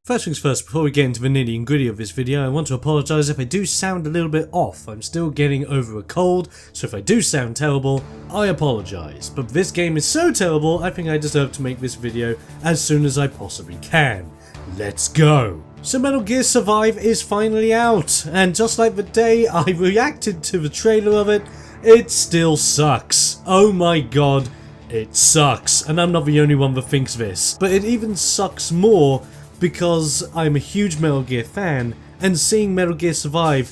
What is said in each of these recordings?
First things first, before we get into the nitty and gritty of this video, I want to apologise if I do sound a little bit off. I'm still getting over a cold, so if I do sound terrible, I apologise. But this game is so terrible, I think I deserve to make this video as soon as I possibly can. Let's go! So Metal Gear Survive is finally out, and just like the day I reacted to the trailer of it, it still sucks. Oh my god, it sucks. And I'm not the only one that thinks this. But it even sucks more because I'm a huge Metal Gear fan, and seeing Metal Gear Survive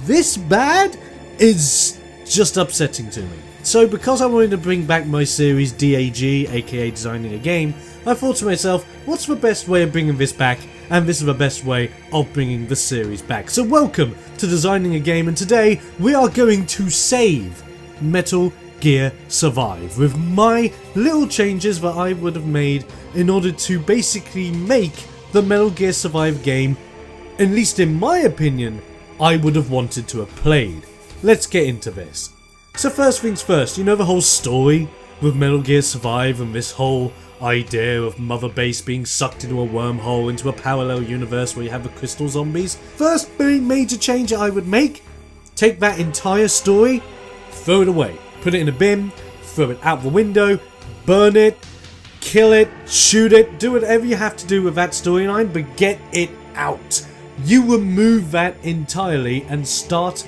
this bad is just upsetting to me. So because I wanted to bring back my series D.A.G, aka Designing a Game, I thought to myself, what's the best way of bringing this back? And this is the best way of bringing the series back. So welcome to Designing a Game, and today we are going to save Metal Gear Survive with my little changes that I would have made in order to basically make the Metal Gear Survive game, at least in my opinion, I would have wanted to have played. Let's get into this. So first things first, you know the whole story with Metal Gear Survive and this whole idea of Mother Base being sucked into a wormhole, into a parallel universe where you have the crystal zombies? First major change I would make, take that entire story, throw it away. Put it in a bin, throw it out the window, burn it, kill it, shoot it, do whatever you have to do with that storyline, but get it out. You remove that entirely and start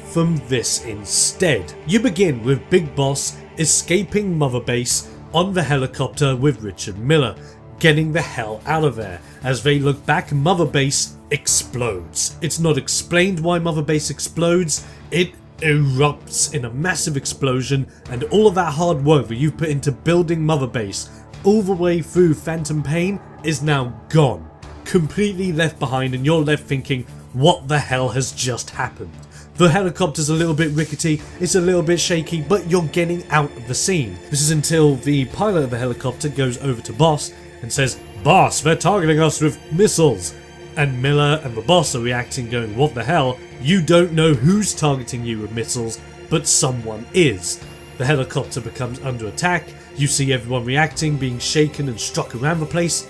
from this instead. You begin with Big Boss escaping Mother Base on the helicopter with Richard Miller, getting the hell out of there. As they look back, Mother Base explodes. It's not explained why Mother Base explodes, it erupts in a massive explosion, and all of that hard work that you've put into building Mother Base all the way through Phantom Pain is now gone, completely left behind, and you're left thinking, what the hell has just happened? The helicopter's a little bit rickety, it's a little bit shaky, but you're getting out of the scene. This is until the pilot of the helicopter goes over to Boss and says, "Boss, they're targeting us with missiles." And Miller and the boss are reacting going, what the hell? You don't know who's targeting you with missiles, but someone is. The helicopter becomes under attack, you see everyone reacting, being shaken and struck around the place.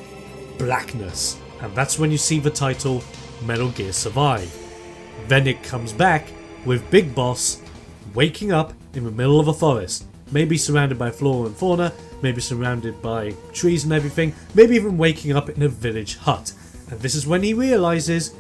Blackness. And that's when you see the title, Metal Gear Survive. Then it comes back with Big Boss waking up in the middle of a forest. Maybe surrounded by flora and fauna, maybe surrounded by trees and everything, maybe even waking up in a village hut. And this is when he realizes,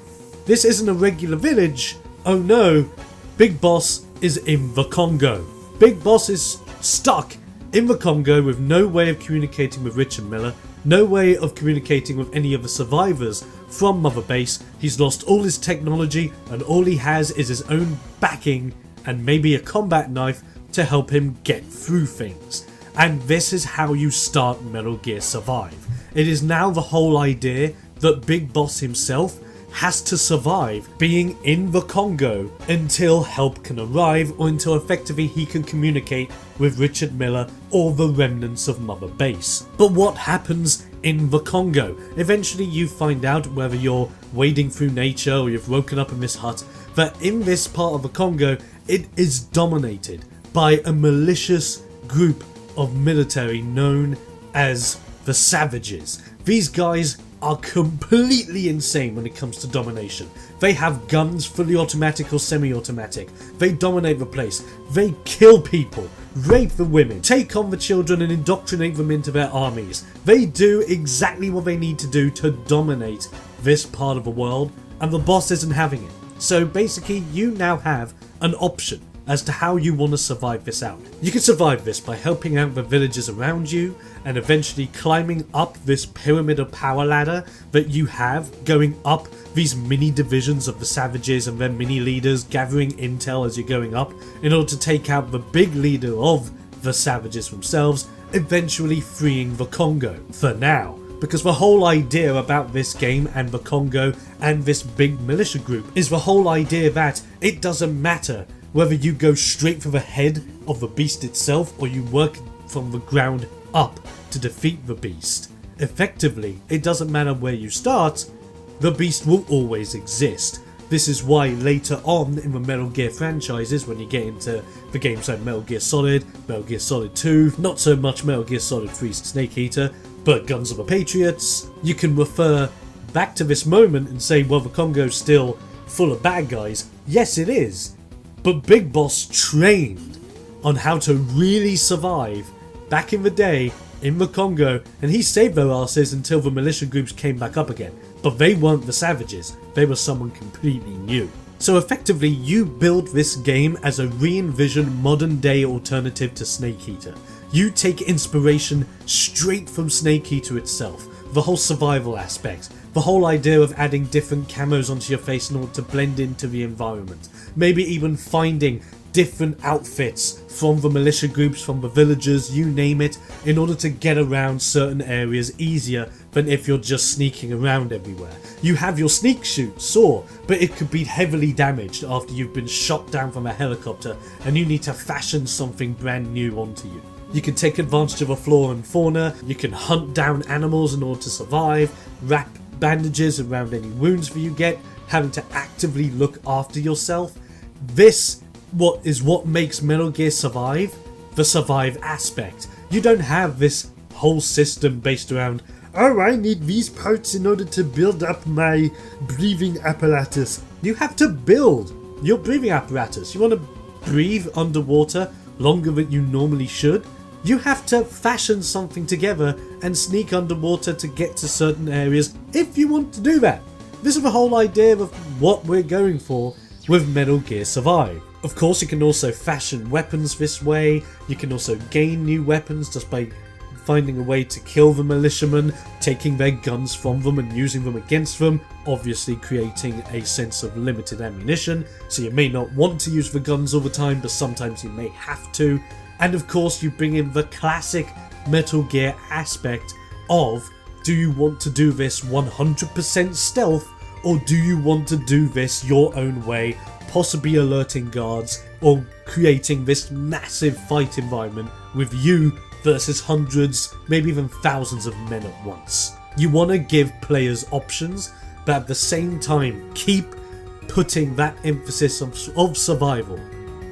this isn't a regular village. Oh no, Big Boss is in the Congo. Big Boss is stuck in the Congo with no way of communicating with Richard Miller, no way of communicating with any of the survivors from Mother Base. He's lost all his technology, and all he has is his own backing and maybe a combat knife to help him get through things. And this is how you start Metal Gear Survive. It is now the whole idea that Big Boss himself has to survive being in the Congo until help can arrive, or until effectively he can communicate with Richard Miller or the remnants of Mother Base. But what happens in the Congo? Eventually you find out, whether you're wading through nature or you've woken up in this hut, that in this part of the Congo it is dominated by a malicious group of military known as the Savages. These guys are completely insane when it comes to domination. They have guns, fully automatic or semi-automatic. They dominate the place. They kill people, rape the women, take on the children and indoctrinate them into their armies. They do exactly what they need to do to dominate this part of the world, and the boss isn't having it. So basically you now have an option as to how you want to survive this out. You can survive this by helping out the villagers around you and eventually climbing up this pyramid of power ladder that you have, going up these mini divisions of the Savages and their mini leaders, gathering intel as you're going up in order to take out the big leader of the Savages themselves, eventually freeing the Congo for now. Because the whole idea about this game and the Congo and this big militia group is the whole idea that it doesn't matter whether you go straight for the head of the beast itself or you work from the ground up to defeat the beast. Effectively, it doesn't matter where you start, the beast will always exist. This is why later on in the Metal Gear franchises, when you get into the games like Metal Gear Solid 2, not so much Metal Gear Solid 3 Snake Eater, but Guns of the Patriots, you can refer back to this moment and say, well, the Congo's still full of bad guys. Yes, it is. But Big Boss trained on how to really survive back in the day in the Congo, and he saved their asses until the militia groups came back up again. But they weren't the savages, they were someone completely new. So effectively, you build this game as a re-envisioned modern day alternative to Snake Eater. You take inspiration straight from Snake Eater itself, the whole survival aspect, the whole idea of adding different camos onto your face in order to blend into the environment, maybe even finding different outfits from the militia groups, from the villagers, you name it, in order to get around certain areas easier than if you're just sneaking around everywhere. You have your sneak shoot, saw, but it could be heavily damaged after you've been shot down from a helicopter and you need to fashion something brand new onto you. You can take advantage of a flora and fauna, you can hunt down animals in order to survive, wrap bandages around any wounds that you get, having to actively look after yourself. This what makes Metal Gear Survive the survive aspect. You don't have this whole system based around, oh, I need these parts in order to build up my breathing apparatus. You have to build your breathing apparatus. You want to breathe underwater longer than you normally should? You have to fashion something together and sneak underwater to get to certain areas if you want to do that. This is the whole idea of what we're going for with Metal Gear Survive. Of course, you can also fashion weapons this way. You can also gain new weapons just by finding a way to kill the militiamen, taking their guns from them and using them against them, obviously creating a sense of limited ammunition, so you may not want to use the guns all the time, but sometimes you may have to. And of course, you bring in the classic Metal Gear aspect of, do you want to do this 100% stealth, or do you want to do this your own way, possibly alerting guards or creating this massive fight environment with you versus hundreds, maybe even thousands of men at once. You want to give players options, but at the same time keep putting that emphasis of survival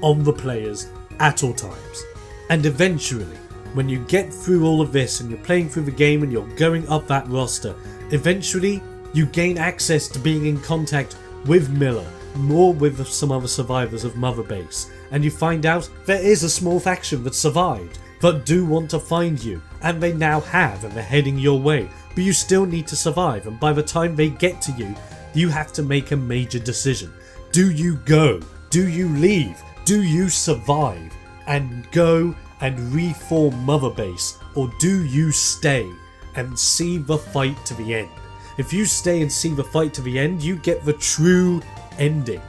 on the players at all times. And eventually, when you get through all of this and you're playing through the game and you're going up that roster, eventually you gain access to being in contact with Miller, more with some other survivors of Mother Base, and you find out there is a small faction that survived that do want to find you, and they now have, and they're heading your way, but you still need to survive, and by the time they get to you, you have to make a major decision. Do you go? Do you leave? Do you survive and go and reform Mother Base, or do you stay and see the fight to the end? If you stay and see the fight to the end, you get the true ending.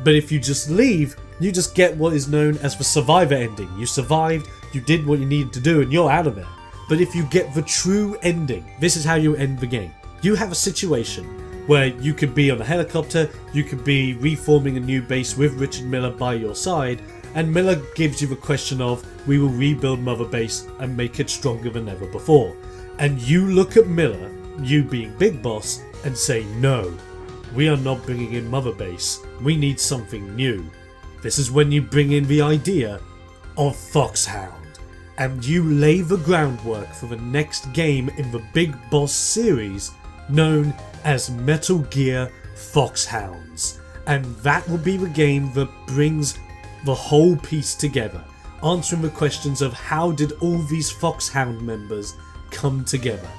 But if you just leave, you just get what is known as the survivor ending. You survived, you did what you needed to do, and you're out of there. But if you get the true ending, this is how you end the game. You have a situation where you could be on a helicopter, you could be reforming a new base with Richard Miller by your side, and Miller gives you the question of, we will rebuild Mother Base and make it stronger than ever before. And you look at Miller, you being Big Boss, and say, no, we are not bringing in Mother Base, we need something new. This is when you bring in the idea of Foxhound, and you lay the groundwork for the next game in the Big Boss series, known as Metal Gear Foxhounds. And that will be the game that brings the whole piece together, answering the questions of how did all these Foxhound members come together.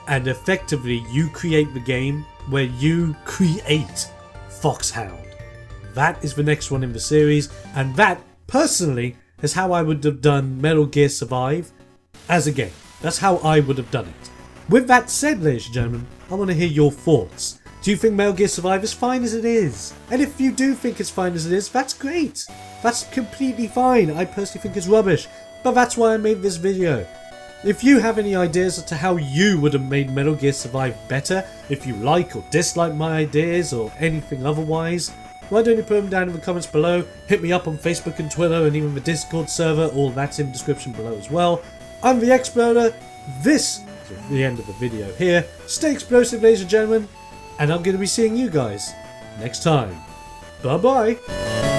And effectively you create the game where you create Foxhound. That is the next one in the series, and that, personally, is how I would have done Metal Gear Survive as a game. That's how I would have done it. With that said, ladies and gentlemen, I want to hear your thoughts. Do you think Metal Gear Survive is fine as it is? And if you do think it's fine as it is, that's great. That's completely fine. I personally think it's rubbish, but that's why I made this video. If you have any ideas as to how you would have made Metal Gear Survive better, if you like or dislike my ideas or anything otherwise, why don't you put them down in the comments below? Hit me up on Facebook and Twitter and even the Discord server, all that's in the description below as well. I'm TheXploder. This is the end of the video here. Stay explosive, ladies and gentlemen, and I'm going to be seeing you guys next time. Bye bye.